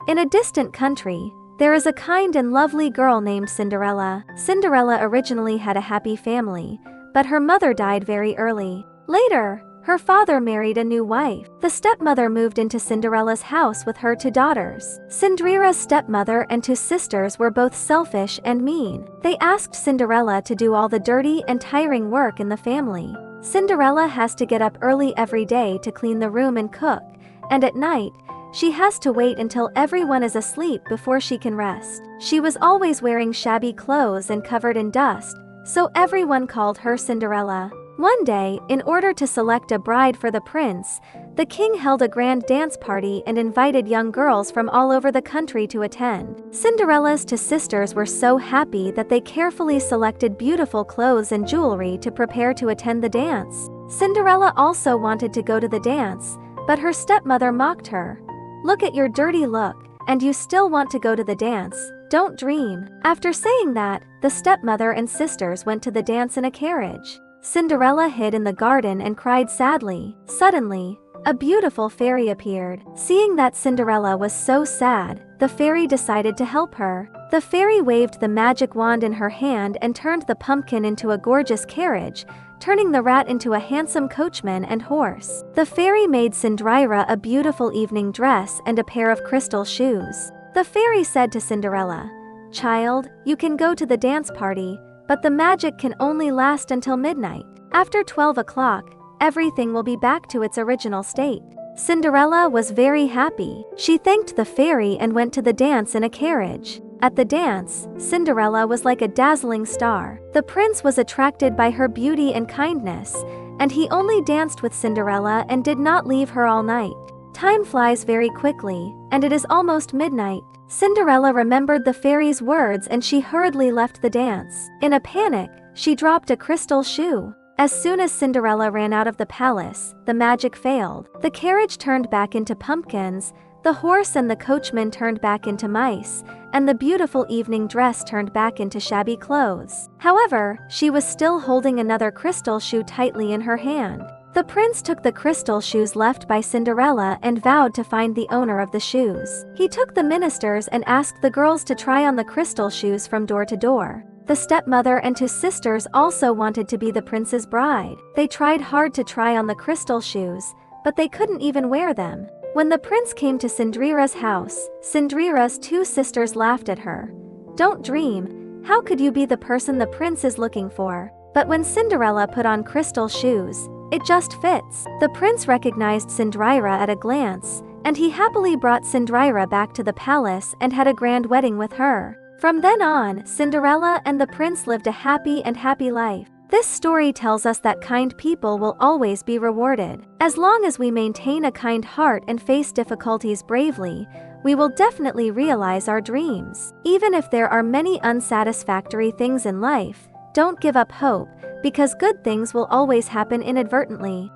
In a distant country, there is a kind and lovely girl named Cinderella. Cinderella originally had a happy family, but her mother died very early. Later, her father married a new wife. The stepmother moved into Cinderella's house with her two daughters. Cinderella's stepmother and two sisters were both selfish and mean. They asked Cinderella to do all the dirty and tiring work in the family. Cinderella has to get up early every day to clean the room and cook, and at night, she has to wait until everyone is asleep before she can rest. She was always wearing shabby clothes and covered in dust, so everyone called her Cinderella. One day, in order to select a bride for the prince, the king held a grand dance party and invited young girls from all over the country to attend. Cinderella's two sisters were so happy that they carefully selected beautiful clothes and jewelry to prepare to attend the dance. Cinderella also wanted to go to the dance, but her stepmother mocked her. "Look at your dirty look, and you still want to go to the dance. Don't dream." After saying that, the stepmother and sisters went to the dance in a carriage. Cinderella hid in the garden and cried sadly. Suddenly, a beautiful fairy appeared. Seeing that Cinderella was so sad, the fairy decided to help her. The fairy waved the magic wand in her hand and turned the pumpkin into a gorgeous carriage, turning the rat into a handsome coachman and horse. The fairy made Cinderella a beautiful evening dress and a pair of crystal shoes. The fairy said to Cinderella, "Child, you can go to the dance party, but the magic can only last until midnight. After 12 o'clock, everything will be back to its original state." Cinderella was very happy. She thanked the fairy and went to the dance in a carriage. At the dance, Cinderella was like a dazzling star. The prince was attracted by her beauty and kindness, and he only danced with Cinderella and did not leave her all night. Time flies very quickly, and it is almost midnight. Cinderella remembered the fairy's words and she hurriedly left the dance. In a panic, she dropped a crystal shoe. As soon as Cinderella ran out of the palace, the magic failed. The carriage turned back into pumpkins, the horse and the coachman turned back into mice, and the beautiful evening dress turned back into shabby clothes. However, she was still holding another crystal shoe tightly in her hand. The prince took the crystal shoes left by Cinderella and vowed to find the owner of the shoes. He took the ministers and asked the girls to try on the crystal shoes from door to door. The stepmother and two sisters also wanted to be the prince's bride. They tried hard to try on the crystal shoes, but they couldn't even wear them. When the prince came to Cinderella's house, Cinderella's two sisters laughed at her. "Don't dream, how could you be the person the prince is looking for?" But when Cinderella put on crystal shoes, it just fits. The prince recognized Cinderella at a glance, and he happily brought Cinderella back to the palace and had a grand wedding with her. From then on, Cinderella and the prince lived a happy life. This story tells us that kind people will always be rewarded. As long as we maintain a kind heart and face difficulties bravely, we will definitely realize our dreams. Even if there are many unsatisfactory things in life, don't give up hope, because good things will always happen inadvertently.